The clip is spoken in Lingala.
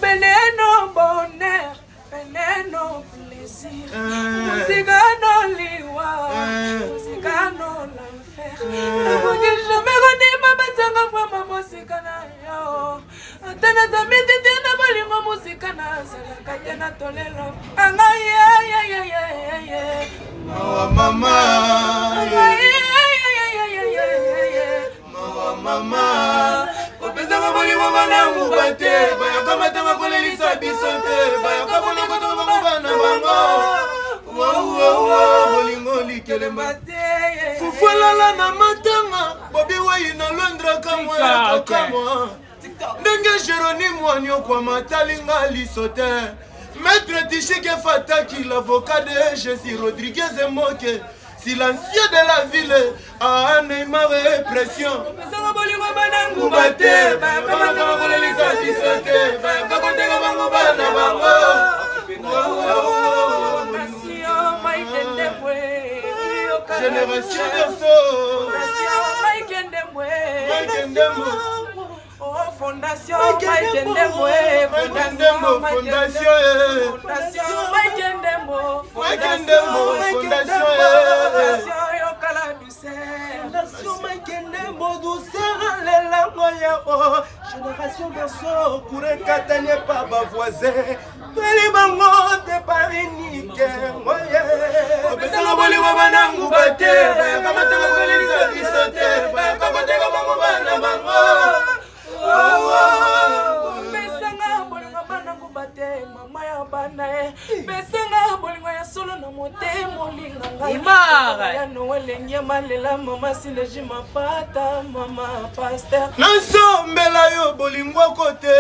Veneno bonheur, veneno plaisir. Musica non liwa, musica non l'enfer. Avant que jamais redis ma batanga pour ma musica na yo. Atana tamite tena bolingo musica na sala katena tolelo. Anga ye. Oh mama. Mama, kopesa boli mama na ngubate, baya kama tanga kolelisa bisote, baya kama na koto bana bango. Wow, bolingo likele mbate. Fufuela na matanga, bobi wayi na Londres kama. Ndenge Jérôme Wanyo kwa matalinga lisote. Maître Tichike Fataki, l'avocat de Jésus Rodriguez et Moke. Silencieux de la ville, à Neymar répression. Génération d'assaut. Fondation Génération berceau, courir catané par ma voisin. Les bangots de Paris niqué. Nansomela yo bolingo kote